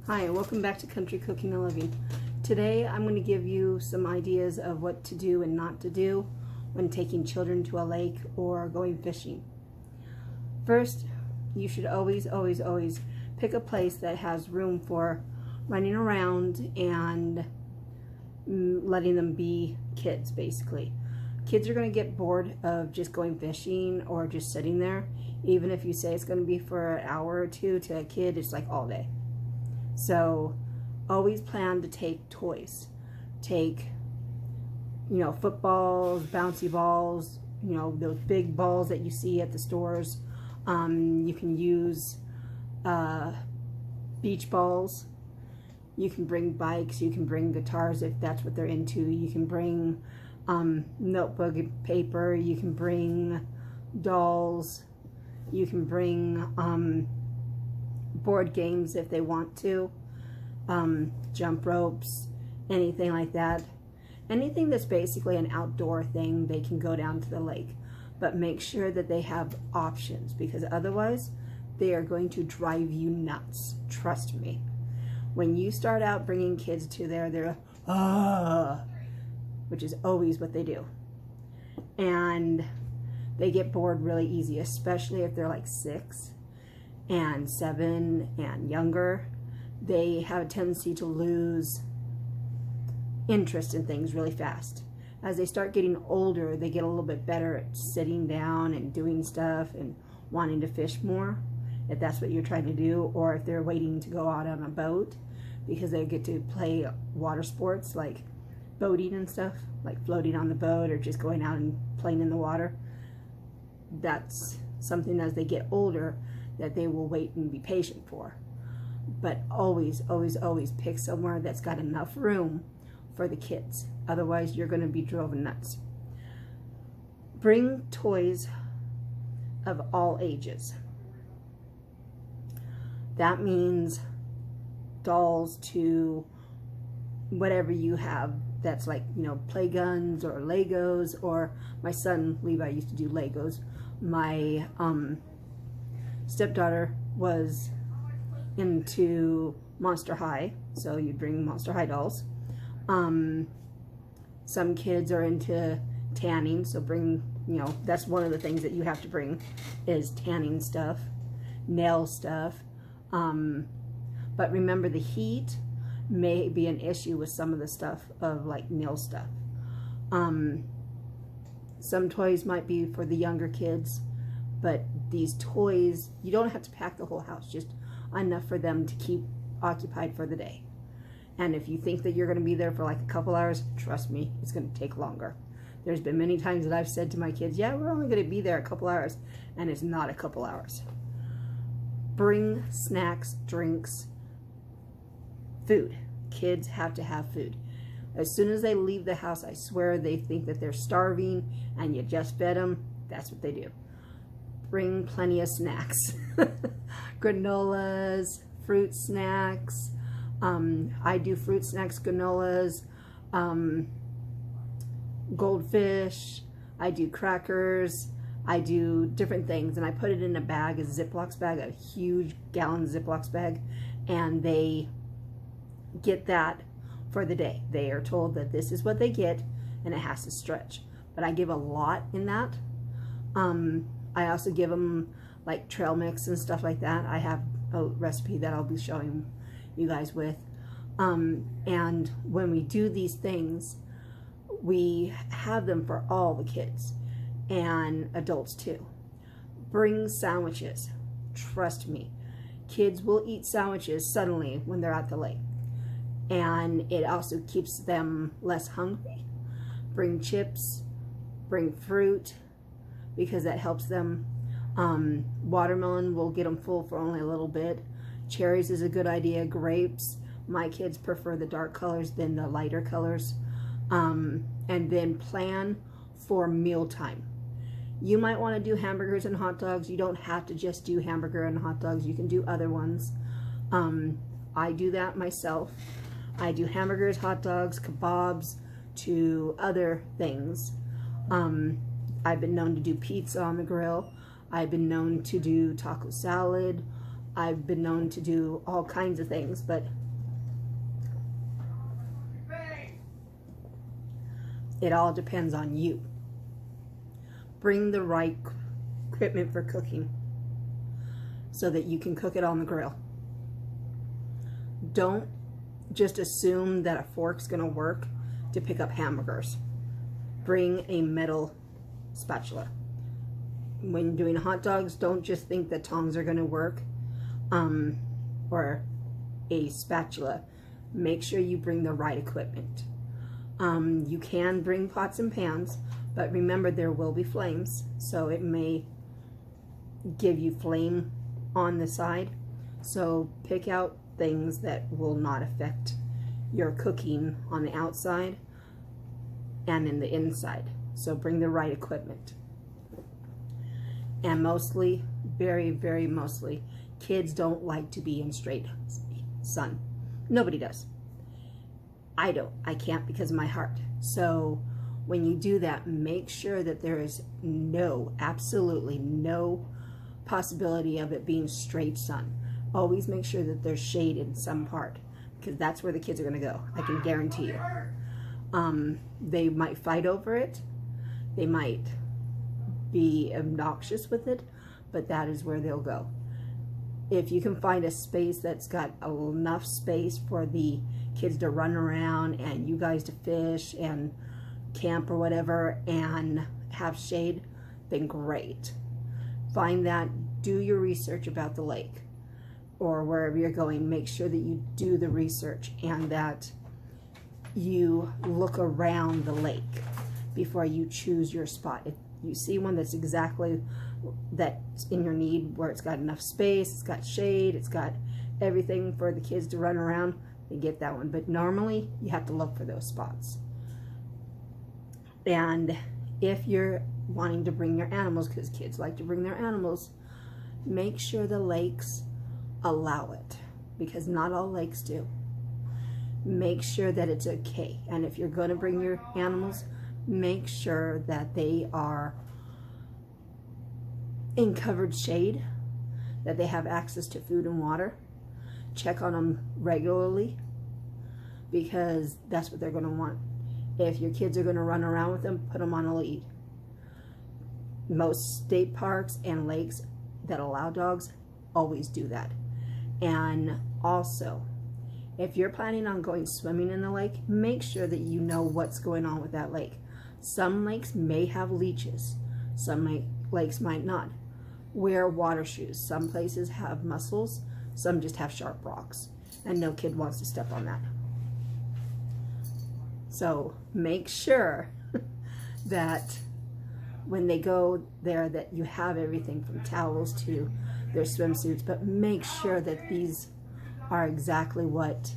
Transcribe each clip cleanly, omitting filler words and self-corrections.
Hi, welcome back to Country Cooking and Living. Today I'm going to give you some ideas of what to do and not to do when taking children to a lake or going fishing. First, you should always pick a place that has room for running around and letting them be kids, basically. Kids are going to get bored of just going fishing or just sitting there. Even if you say it's going to be for an hour or two, to a kid it's like all day. So always plan to take toys. Take, footballs, bouncy balls, those big balls that you see at the stores. You can use beach balls. You can bring bikes. You can bring guitars if that's what they're into. You can bring notebook and paper. You can bring dolls. You can bring board games if they want to, jump ropes, anything like that. Anything that's basically an outdoor thing, they can go down to the lake. But make sure that they have options, because otherwise they are going to drive you nuts. Trust me. When you start out bringing kids to there, they're which is always what they do. And they get bored really easy, especially if they're like 6 and 7 and younger. They have a tendency to lose interest in things really fast. As they start getting older, they get a little bit better at sitting down and doing stuff and wanting to fish more, if that's what you're trying to do, or if they're waiting to go out on a boat, because they get to play water sports like boating and stuff, like floating on the boat or just going out and playing in the water. That's something as they get older that they will wait and be patient for. But always pick somewhere that's got enough room for the kids. Otherwise, you're going to be driven nuts. Bring toys of all ages. That means dolls to whatever you have that's like, play guns or Legos, or my son Levi used to do Legos. My stepdaughter was into Monster High, so you bring Monster High dolls. Some kids are into tanning, so bring, that's one of the things that you have to bring is tanning stuff, nail stuff. But remember, the heat may be an issue with some of the stuff of like nail stuff. Some toys might be for the younger kids, but these toys, you don't have to pack the whole house, just enough for them to keep occupied for the day. And if you think that you're going to be there for like a couple hours, trust me, it's going to take longer. There's been many times that I've said to my kids, yeah, we're only going to be there a couple hours, and it's not a couple hours. Bring snacks, drinks, food. Kids have to have food. As soon as they leave the house, I swear they think that they're starving and you just fed them. That's what they do. Bring plenty of snacks. Granolas, fruit snacks. I do fruit snacks, granolas, goldfish. I do crackers. I do different things, and I put it in a bag, a Ziploc bag, a huge gallon Ziploc bag, and they get that for the day. They are told that this is what they get, and it has to stretch. But I give a lot in that. I also give them like trail mix and stuff like that. I have a recipe that I'll be showing you guys with. And when we do these things, we have them for all the kids and adults too. Bring sandwiches. Trust me, kids will eat sandwiches suddenly when they're at the lake. And it also keeps them less hungry. Bring chips, bring fruit, because that helps them. Watermelon will get them full for only a little bit. Cherries is a good idea. Grapes, my kids prefer the dark colors than the lighter colors. And then plan for mealtime. You might want to do hamburgers and hot dogs. You don't have to just do hamburger and hot dogs. You can do other ones. I do that myself. I do hamburgers, hot dogs, kebabs, to other things. I've been known to do pizza on the grill. I've been known to do taco salad. I've been known to do all kinds of things, but it all depends on you. Bring the right equipment for cooking so that you can cook it on the grill. Don't just assume that a fork's gonna work to pick up hamburgers. Bring a metal spatula. When doing hot dogs, don't just think that tongs are gonna work or a spatula. Make sure you bring the right equipment. You can bring pots and pans, but remember there will be flames, so it may give you flame on the side. So pick out things that will not affect your cooking on the outside and in the inside. So bring the right equipment. And mostly, very, very mostly, kids don't like to be in straight sun. Nobody does. I don't. I can't because of my heart. So when you do that, make sure that there is absolutely no possibility of it being straight sun. Always make sure that there's shade in some part, because that's where the kids are going to go. I can guarantee you. They might fight over it. They might be obnoxious with it, but that is where they'll go. If you can find a space that's got enough space for the kids to run around and you guys to fish and camp or whatever and have shade, then great. Find that, do your research about the lake or wherever you're going. Make sure that you do the research and that you look around the lake before you choose your spot. If you see one that's exactly that's in your need, where it's got enough space, it's got shade, it's got everything for the kids to run around, then get that one. But normally you have to look for those spots. And if you're wanting to bring your animals, because kids like to bring their animals, make sure the lakes allow it, because not all lakes do. Make sure that it's okay. And if you're going to bring your animals, make sure that they are in covered shade, that they have access to food and water. Check on them regularly, because that's what they're going to want. If your kids are going to run around with them, put them on a lead. Most state parks and lakes that allow dogs always do that. And also, if you're planning on going swimming in the lake, make sure that you know what's going on with that lake. Some lakes may have leeches. Some lakes might not. Wear water shoes. Some places have mussels. Some just have sharp rocks. And no kid wants to step on that. So make sure that when they go there that you have everything from towels to their swimsuits, but make sure that these are exactly what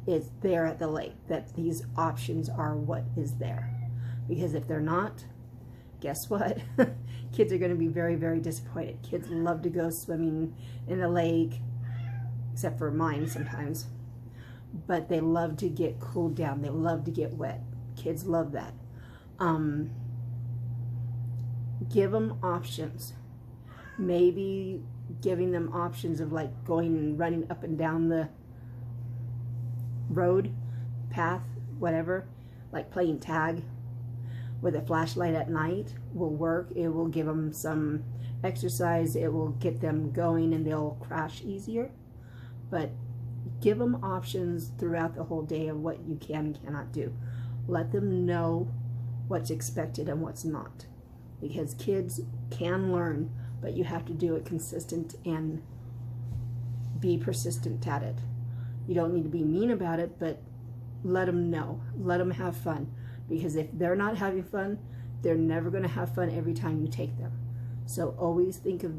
is there at the lake, that these options are what is there. Because if they're not, guess what? Kids are going to be very, very disappointed. Kids love to go swimming in the lake, except for mine sometimes. But they love to get cooled down. They love to get wet. Kids love that. Give them options. Maybe giving them options of like going and running up and down the road, path, whatever, like playing tag with a flashlight at night will work. It will give them some exercise. It will get them going and they'll crash easier. But give them options throughout the whole day of what you can and cannot do. Let them know what's expected and what's not. Because kids can learn, but you have to do it consistent and be persistent at it. You don't need to be mean about it, but let them know. Let them have fun. Because if they're not having fun, they're never going to have fun every time you take them. So always think of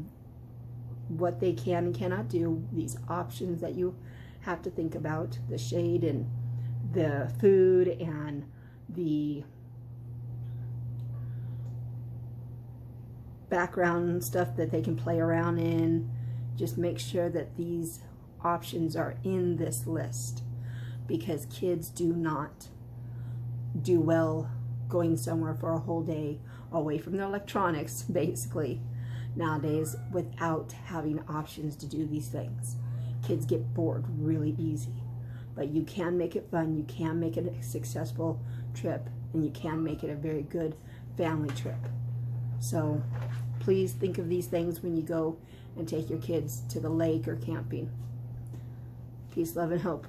what they can and cannot do, these options that you have to think about, the shade and the food and the background stuff that they can play around in. Just make sure that these options are in this list, because kids do not do well going somewhere for a whole day away from their electronics, basically. nowadays without having options to do these things. Kids get bored really easy, but you can make it fun, you can make it a successful trip, and you can make it a very good family trip. So please think of these things when you go and take your kids to the lake or camping. Peace, love, and hope.